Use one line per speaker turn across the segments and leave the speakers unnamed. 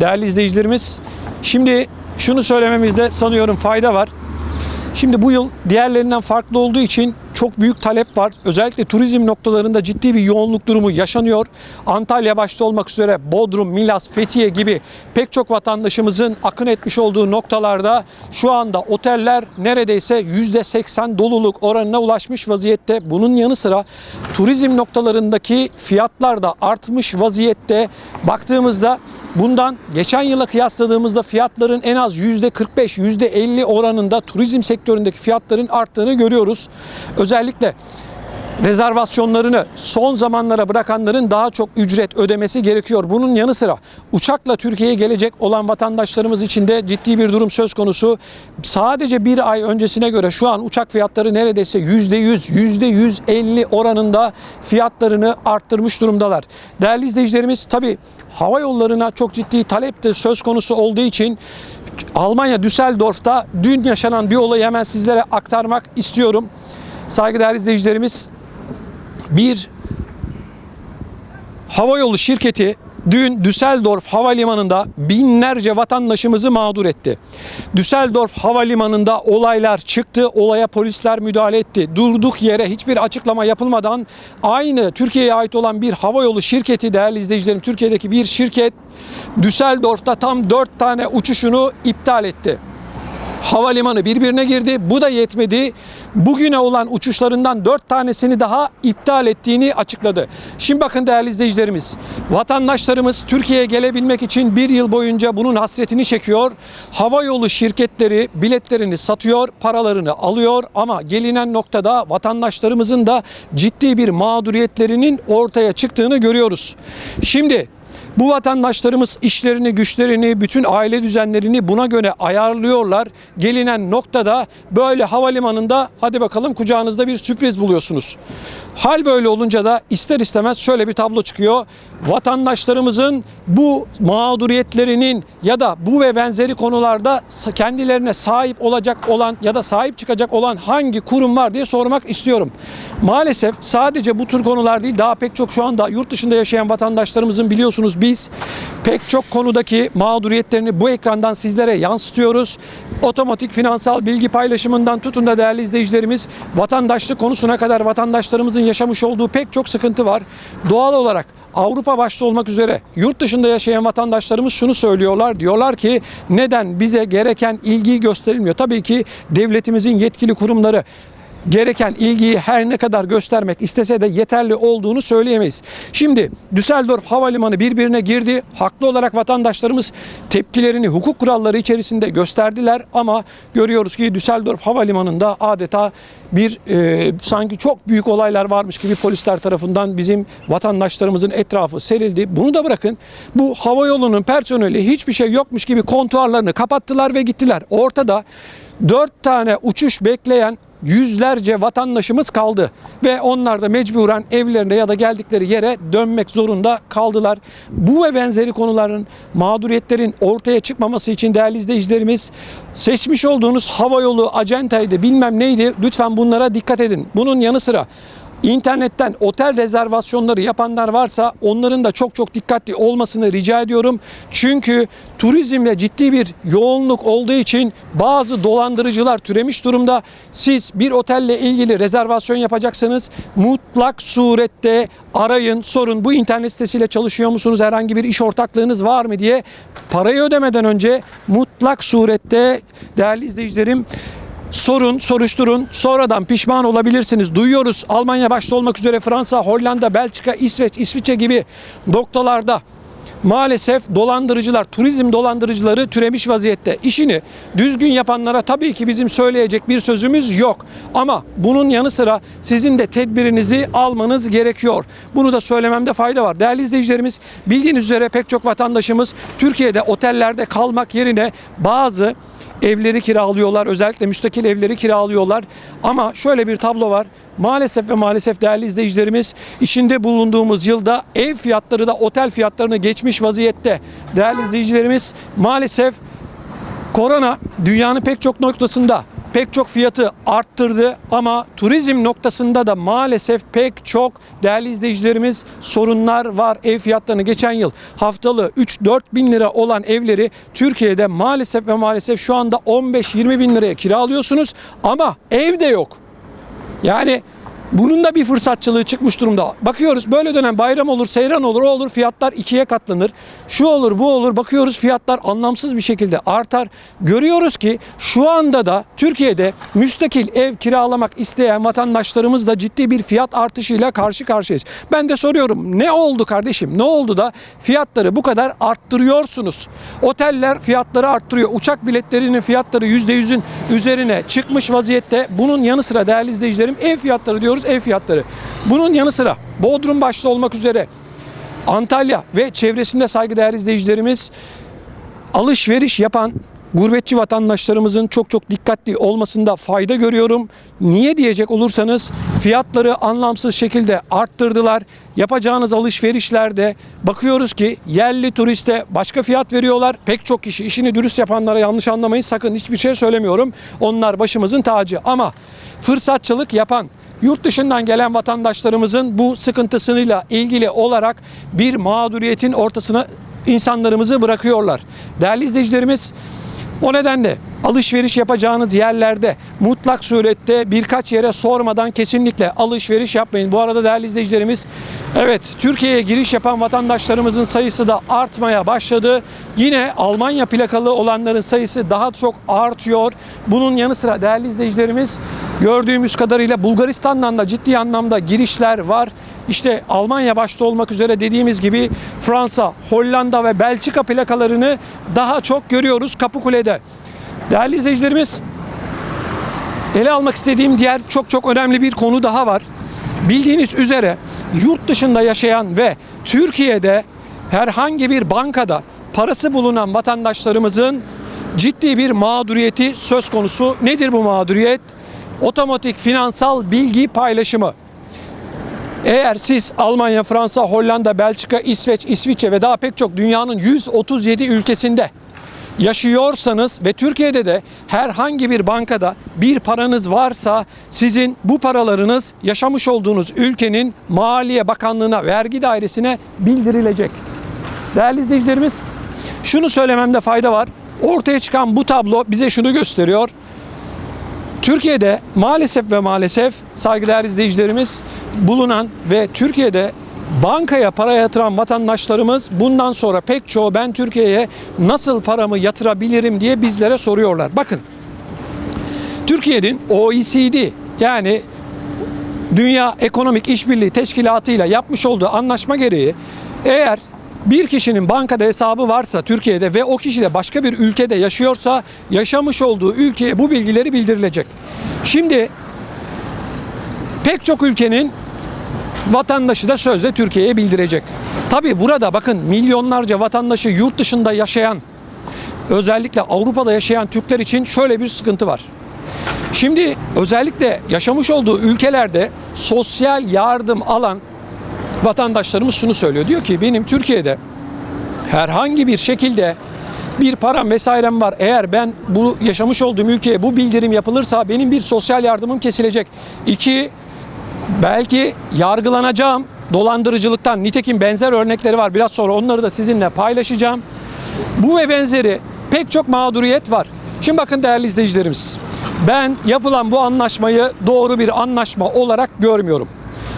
değerli izleyicilerimiz. Şimdi şunu söylememizde sanıyorum fayda var. Şimdi bu yıl diğerlerinden farklı olduğu için çok büyük talep var. Özellikle turizm noktalarında ciddi bir yoğunluk durumu yaşanıyor. Antalya başta olmak üzere Bodrum, Milas, Fethiye gibi pek çok vatandaşımızın akın etmiş olduğu noktalarda şu anda oteller neredeyse %80 doluluk oranına ulaşmış vaziyette. Bunun yanı sıra turizm noktalarındaki fiyatlar da artmış vaziyette. Baktığımızda bundan geçen yıla kıyasladığımızda fiyatların en az %45, %50 oranında turizm sektöründeki fiyatların arttığını görüyoruz. Özellikle rezervasyonlarını son zamanlara bırakanların daha çok ücret ödemesi gerekiyor. Bunun yanı sıra uçakla Türkiye'ye gelecek olan vatandaşlarımız için de ciddi bir durum söz konusu. Sadece bir ay öncesine göre şu an uçak fiyatları neredeyse %100, %150 oranında fiyatlarını arttırmış durumdalar. Değerli izleyicilerimiz, tabii hava yollarına çok ciddi talep de söz konusu olduğu için Almanya Düsseldorf'ta dün yaşanan bir olayı hemen sizlere aktarmak istiyorum. Saygıdeğer izleyicilerimiz, bir havayolu şirketi dün Düsseldorf Havalimanı'nda binlerce vatandaşımızı mağdur etti. Düsseldorf Havalimanı'nda olaylar çıktı, olaya polisler müdahale etti. Durduk yere hiçbir açıklama yapılmadan aynı Türkiye'ye ait olan bir havayolu şirketi, değerli izleyicilerim, Türkiye'deki bir şirket Düsseldorf'ta tam 4 tane uçuşunu iptal etti. Havalimanı birbirine girdi. Bu da yetmedi. Bugüne olan uçuşlarından 4 tanesini daha iptal ettiğini açıkladı. Şimdi bakın değerli izleyicilerimiz, vatandaşlarımız Türkiye'ye gelebilmek için bir yıl boyunca bunun hasretini çekiyor. Havayolu şirketleri biletlerini satıyor, paralarını alıyor ama gelinen noktada vatandaşlarımızın da ciddi bir mağduriyetlerinin ortaya çıktığını görüyoruz. Şimdi bu vatandaşlarımız işlerini, güçlerini, bütün aile düzenlerini buna göre ayarlıyorlar. Gelinen noktada böyle havalimanında hadi bakalım kucağınızda bir sürpriz buluyorsunuz. Hal böyle olunca da ister istemez şöyle bir tablo çıkıyor. Vatandaşlarımızın bu mağduriyetlerinin ya da bu ve benzeri konularda kendilerine sahip olacak olan ya da sahip çıkacak olan hangi kurum var diye sormak istiyorum. Maalesef sadece bu tür konular değil, daha pek çok şu anda yurt dışında yaşayan vatandaşlarımızın biliyorsunuz biz pek çok konudaki mağduriyetlerini bu ekrandan sizlere yansıtıyoruz. Otomatik finansal bilgi paylaşımından tutun da değerli izleyicilerimiz vatandaşlık konusuna kadar vatandaşlarımızın yaşamış olduğu pek çok sıkıntı var. Doğal olarak Avrupa başta olmak üzere yurt dışında yaşayan vatandaşlarımız şunu söylüyorlar. Diyorlar ki neden bize gereken ilgi gösterilmiyor? Tabii ki devletimizin yetkili kurumları gereken ilgiyi her ne kadar göstermek istese de yeterli olduğunu söyleyemeyiz. Şimdi Düsseldorf Havalimanı birbirine girdi. Haklı olarak vatandaşlarımız tepkilerini hukuk kuralları içerisinde gösterdiler ama görüyoruz ki Düsseldorf Havalimanı'nda adeta bir sanki çok büyük olaylar varmış gibi polisler tarafından bizim vatandaşlarımızın etrafı serildi. Bunu da bırakın, bu havayolunun personeli hiçbir şey yokmuş gibi kontuarlarını kapattılar ve gittiler. Ortada 4 tane uçuş bekleyen yüzlerce vatandaşımız kaldı ve onlar da mecburen evlerine ya da geldikleri yere dönmek zorunda kaldılar. Bu ve benzeri konuların, mağduriyetlerin ortaya çıkmaması için değerli izleyicilerimiz, seçmiş olduğunuz havayolu acentaydı, bilmem neydi, lütfen bunlara dikkat edin. Bunun yanı sıra İnternetten otel rezervasyonları yapanlar varsa onların da çok dikkatli olmasını rica ediyorum. Çünkü turizmle ciddi bir yoğunluk olduğu için bazı dolandırıcılar türemiş durumda. Siz bir otelle ilgili rezervasyon yapacaksanız mutlak surette arayın, sorun. Bu internet sitesiyle çalışıyor musunuz? Herhangi bir iş ortaklığınız var mı diye parayı ödemeden önce mutlak surette değerli izleyicilerim sorun, soruşturun. Sonradan pişman olabilirsiniz. Duyuyoruz, Almanya başta olmak üzere Fransa, Hollanda, Belçika, İsveç, İsviçre gibi noktalarda maalesef dolandırıcılar, turizm dolandırıcıları türemiş vaziyette. İşini düzgün yapanlara tabii ki bizim söyleyecek bir sözümüz yok. Ama bunun yanı sıra sizin de tedbirinizi almanız gerekiyor. Bunu da söylememde fayda var. Değerli izleyicilerimiz, bildiğiniz üzere pek çok vatandaşımız Türkiye'de otellerde kalmak yerine bazı evleri kiralıyorlar. Özellikle müstakil evleri kiralıyorlar. Ama şöyle bir tablo var. Maalesef ve maalesef değerli izleyicilerimiz, içinde bulunduğumuz yılda ev fiyatları da otel fiyatlarını geçmiş vaziyette. Değerli izleyicilerimiz, maalesef korona dünyanın pek çok noktasında pek çok fiyatı arttırdı ama turizm noktasında da maalesef pek çok değerli izleyicilerimiz sorunlar var. Ev fiyatlarını geçen yıl haftalı 3-4 bin lira olan evleri Türkiye'de maalesef ve maalesef şu anda 15-20 bin liraya kiralıyorsunuz ama ev de yok. Yani bunun da bir fırsatçılığı çıkmış durumda. Bakıyoruz böyle dönem bayram olur, seyran olur, o olur, fiyatlar ikiye katlanır. Şu olur, bu olur. Bakıyoruz fiyatlar anlamsız bir şekilde artar. Görüyoruz ki şu anda da Türkiye'de müstakil ev kiralamak isteyen vatandaşlarımız da ciddi bir fiyat artışıyla karşı karşıyayız. Ben de soruyorum, ne oldu kardeşim? Ne oldu da fiyatları bu kadar arttırıyorsunuz? Oteller fiyatları arttırıyor. Uçak biletlerinin fiyatları %100'ün üzerine çıkmış vaziyette. Bunun yanı sıra değerli izleyicilerim ev fiyatları diyoruz. Ev fiyatları. Bunun yanı sıra Bodrum başta olmak üzere Antalya ve çevresinde saygıdeğer izleyicilerimiz alışveriş yapan gurbetçi vatandaşlarımızın çok dikkatli olmasında fayda görüyorum. Niye diyecek olursanız fiyatları anlamsız şekilde arttırdılar. Yapacağınız alışverişlerde bakıyoruz ki yerli turiste başka fiyat veriyorlar. Pek çok kişi işini dürüst yapanlara yanlış anlamayın, sakın hiçbir şey söylemiyorum. Onlar başımızın tacı ama fırsatçılık yapan yurt dışından gelen vatandaşlarımızın bu sıkıntısıyla ilgili olarak bir mağduriyetin ortasına insanlarımızı bırakıyorlar. Değerli izleyicilerimiz, o nedenle alışveriş yapacağınız yerlerde mutlak surette birkaç yere sormadan kesinlikle alışveriş yapmayın. Bu arada değerli izleyicilerimiz, evet, Türkiye'ye giriş yapan vatandaşlarımızın sayısı da artmaya başladı. Yine Almanya plakalı olanların sayısı daha çok artıyor. Bunun yanı sıra değerli izleyicilerimiz, gördüğümüz kadarıyla Bulgaristan'dan da ciddi anlamda girişler var. İşte Almanya başta olmak üzere dediğimiz gibi Fransa, Hollanda ve Belçika plakalarını daha çok görüyoruz Kapıkule'de. Değerli izleyicilerimiz, ele almak istediğim diğer çok önemli bir konu daha var. Bildiğiniz üzere yurt dışında yaşayan ve Türkiye'de herhangi bir bankada parası bulunan vatandaşlarımızın ciddi bir mağduriyeti söz konusu. Nedir bu mağduriyet? Otomatik finansal bilgi paylaşımı. Eğer siz Almanya, Fransa, Hollanda, Belçika, İsveç, İsviçre ve daha pek çok dünyanın 137 ülkesinde yaşıyorsanız ve Türkiye'de de herhangi bir bankada bir paranız varsa sizin bu paralarınız yaşamış olduğunuz ülkenin Maliye Bakanlığı'na, vergi dairesine bildirilecek. Değerli izleyicilerimiz, şunu söylememde fayda var. Ortaya çıkan bu tablo bize şunu gösteriyor. Türkiye'de maalesef saygıdeğer izleyicilerimiz bulunan ve Türkiye'de bankaya para yatıran vatandaşlarımız bundan sonra pek çoğu ben Türkiye'ye nasıl paramı yatırabilirim diye bizlere soruyorlar. Bakın, Türkiye'nin OECD yani Dünya Ekonomik İşbirliği Teşkilatı ile yapmış olduğu anlaşma gereği eğer bir kişinin bankada hesabı varsa Türkiye'de ve o kişi de başka bir ülkede yaşıyorsa yaşamış olduğu ülkeye bu bilgileri bildirilecek. Şimdi pek çok ülkenin vatandaşı da sözde Türkiye'ye bildirecek. Tabii burada bakın milyonlarca vatandaşı yurt dışında yaşayan, özellikle Avrupa'da yaşayan Türkler için şöyle bir sıkıntı var. Şimdi özellikle yaşamış olduğu ülkelerde sosyal yardım alan vatandaşlarımız şunu söylüyor. Diyor ki benim Türkiye'de herhangi bir şekilde bir param vesairem var. Eğer ben bu yaşamış olduğum ülkeye bu bildirim yapılırsa benim bir sosyal yardımım kesilecek. 2, belki yargılanacağım dolandırıcılıktan. Nitekim benzer örnekleri var. Biraz sonra onları da sizinle paylaşacağım. Bu ve benzeri pek çok mağduriyet var. Şimdi bakın değerli izleyicilerimiz, ben yapılan bu anlaşmayı doğru bir anlaşma olarak görmüyorum.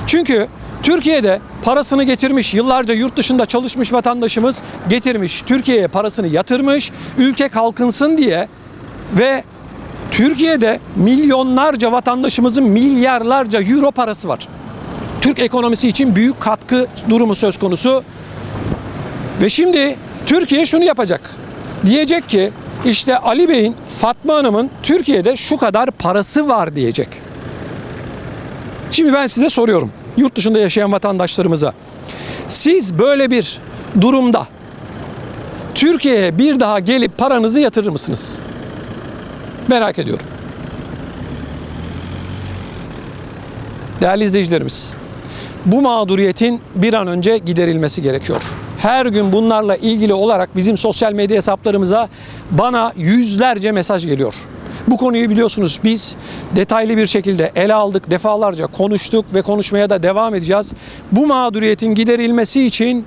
Çünkü Türkiye'de parasını getirmiş, yıllarca yurt dışında çalışmış vatandaşımız getirmiş, Türkiye'ye parasını yatırmış, ülke kalkınsın diye ve Türkiye'de milyonlarca vatandaşımızın milyarlarca euro parası var. Türk ekonomisi için büyük katkı durumu söz konusu. Ve şimdi Türkiye şunu yapacak. Diyecek ki işte Ali Bey'in, Fatma Hanım'ın Türkiye'de şu kadar parası var diyecek. Şimdi ben size soruyorum. Yurt dışında yaşayan vatandaşlarımıza. Siz böyle bir durumda Türkiye'ye bir daha gelip paranızı yatırır mısınız? Merak ediyorum. Değerli izleyicilerimiz, bu mağduriyetin bir an önce giderilmesi gerekiyor. Her gün bunlarla ilgili olarak bizim sosyal medya hesaplarımıza bana yüzlerce mesaj geliyor. Bu konuyu biliyorsunuz biz detaylı bir şekilde ele aldık, defalarca konuştuk ve konuşmaya da devam edeceğiz. Bu mağduriyetin giderilmesi için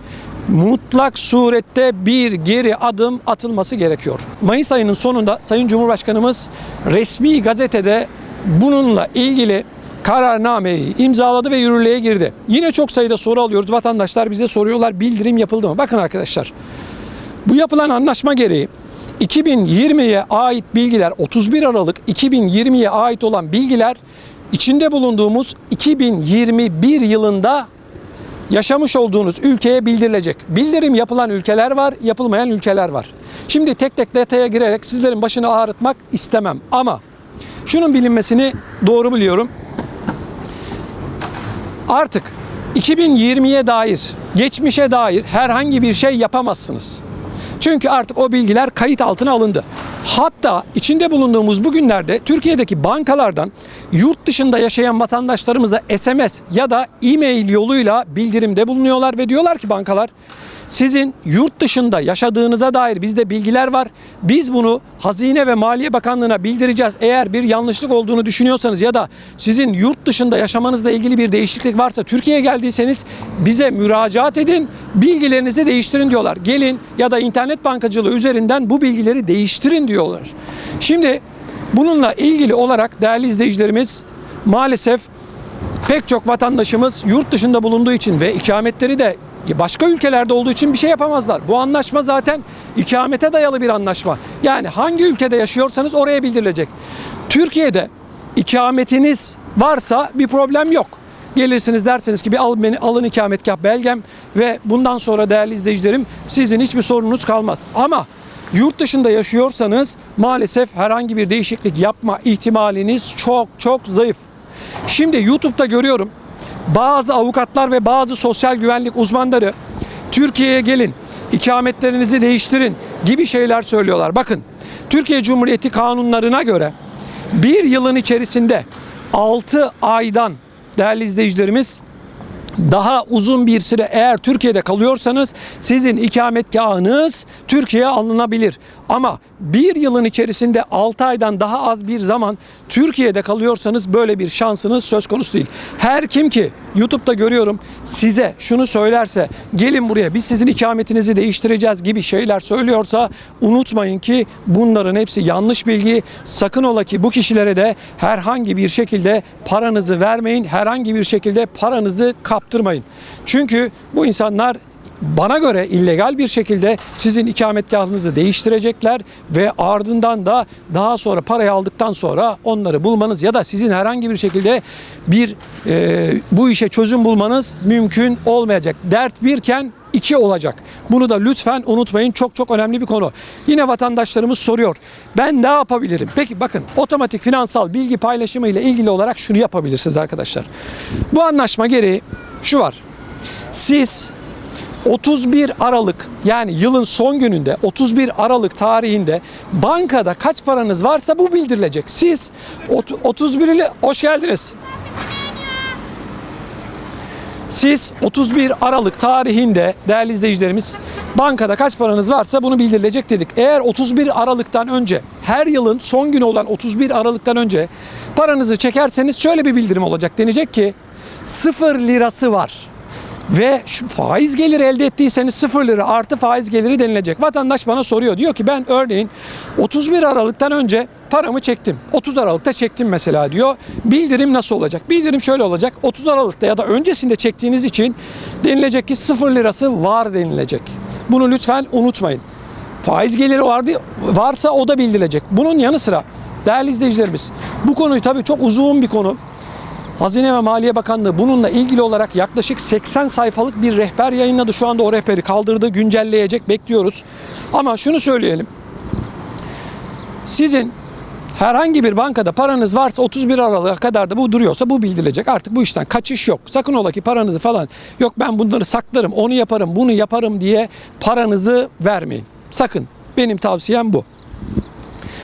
mutlak surette bir geri adım atılması gerekiyor. Mayıs ayının sonunda Sayın Cumhurbaşkanımız resmi gazetede bununla ilgili kararnameyi imzaladı ve yürürlüğe girdi. Yine çok sayıda soru alıyoruz. Vatandaşlar bize soruyorlar, bildirim yapıldı mı? Bakın arkadaşlar, bu yapılan anlaşma gereği 2020'ye ait bilgiler, 31 Aralık 2020'ye ait olan bilgiler içinde bulunduğumuz 2021 yılında yaşamış olduğunuz ülkeye bildirilecek. Bildirim yapılan ülkeler var, yapılmayan ülkeler var. Şimdi tek tek detaya girerek sizlerin başını ağrıtmak istemem ama şunun bilinmesini doğru biliyorum. Artık 2020'ye dair, geçmişe dair herhangi bir şey yapamazsınız. Çünkü artık o bilgiler kayıt altına alındı. Hatta içinde bulunduğumuz bu günlerde Türkiye'deki bankalardan yurt dışında yaşayan vatandaşlarımıza SMS ya da e-mail yoluyla bildirimde bulunuyorlar ve diyorlar ki bankalar, sizin yurt dışında yaşadığınıza dair bizde bilgiler var. Biz bunu Hazine ve Maliye Bakanlığı'na bildireceğiz. Eğer bir yanlışlık olduğunu düşünüyorsanız ya da sizin yurt dışında yaşamanızla ilgili bir değişiklik varsa, Türkiye'ye geldiyseniz bize müracaat edin, bilgilerinizi değiştirin diyorlar. Gelin ya da internet bankacılığı üzerinden bu bilgileri değiştirin diyorlar. Şimdi bununla ilgili olarak değerli izleyicilerimiz, maalesef pek çok vatandaşımız yurt dışında bulunduğu için ve ikametleri de başka ülkelerde olduğu için bir şey yapamazlar. Bu anlaşma zaten ikamete dayalı bir anlaşma. Yani hangi ülkede yaşıyorsanız oraya bildirilecek. Türkiye'de ikametiniz varsa bir problem yok. Gelirsiniz, dersiniz ki bir alın ikametgah belgem ve bundan sonra değerli izleyicilerim sizin hiçbir sorununuz kalmaz. Ama yurt dışında yaşıyorsanız maalesef herhangi bir değişiklik yapma ihtimaliniz çok çok zayıf. Şimdi YouTube'da görüyorum, bazı avukatlar ve bazı sosyal güvenlik uzmanları Türkiye'ye gelin, ikametlerinizi değiştirin gibi şeyler söylüyorlar. Bakın, Türkiye Cumhuriyeti kanunlarına göre bir yılın içerisinde 6 aydan değerli izleyicilerimiz daha uzun bir süre eğer Türkiye'de kalıyorsanız sizin ikametgahınız Türkiye'ye alınabilir. Ama bir yılın içerisinde 6 aydan daha az bir zaman Türkiye'de kalıyorsanız böyle bir şansınız söz konusu değil. Her kim ki YouTube'da görüyorum size şunu söylerse, gelin buraya biz sizin ikametinizi değiştireceğiz gibi şeyler söylüyorsa, unutmayın ki bunların hepsi yanlış bilgi. Sakın ola ki bu kişilere de herhangi bir şekilde paranızı vermeyin, herhangi bir şekilde paranızı kaptırmayın. Çünkü bu insanlar bana göre illegal bir şekilde sizin ikametgahınızı değiştirecekler ve ardından da daha sonra parayı aldıktan sonra onları bulmanız ya da sizin herhangi bir şekilde bu işe çözüm bulmanız mümkün olmayacak. Dert birken iki olacak. Bunu da lütfen unutmayın. Çok çok önemli bir konu. Yine vatandaşlarımız soruyor. Ben ne yapabilirim? Peki bakın, otomatik finansal bilgi paylaşımı ile ilgili olarak şunu yapabilirsiniz arkadaşlar. Bu anlaşma gereği şu var. Siz 31 Aralık yani yılın son gününde 31 Aralık tarihinde bankada kaç paranız varsa bu bildirilecek. Siz 31 ile hoş geldiniz. Siz 31 Aralık tarihinde değerli izleyicilerimiz bankada kaç paranız varsa bunu bildirilecek dedik. Eğer 31 Aralık'tan önce, her yılın son günü olan 31 Aralık'tan önce paranızı çekerseniz şöyle bir bildirim olacak. Denecek ki 0 lirası var. Ve şu faiz geliri elde ettiyseniz 0 lira artı faiz geliri denilecek. Vatandaş bana soruyor. Diyor ki ben örneğin 31 Aralık'tan önce paramı çektim. 30 Aralık'ta çektim mesela diyor. Bildirim nasıl olacak? Bildirim şöyle olacak. 30 Aralık'ta ya da öncesinde çektiğiniz için denilecek ki 0 lirası var denilecek. Bunu lütfen unutmayın. Faiz geliri varsa o da bildirilecek. Bunun yanı sıra değerli izleyicilerimiz, bu konuyu tabii çok uzun bir konu. Hazine ve Maliye Bakanlığı bununla ilgili olarak yaklaşık 80 sayfalık bir rehber yayınladı. Şu anda o rehberi kaldırdı, güncelleyecek, bekliyoruz. Ama şunu söyleyelim. Sizin herhangi bir bankada paranız varsa 31 Aralık'a kadar da bu duruyorsa bu bildirilecek. Artık bu işten kaçış yok. Sakın ola ki paranızı falan, yok ben bunları saklarım, onu yaparım, bunu yaparım diye paranızı vermeyin. Sakın. Benim tavsiyem bu.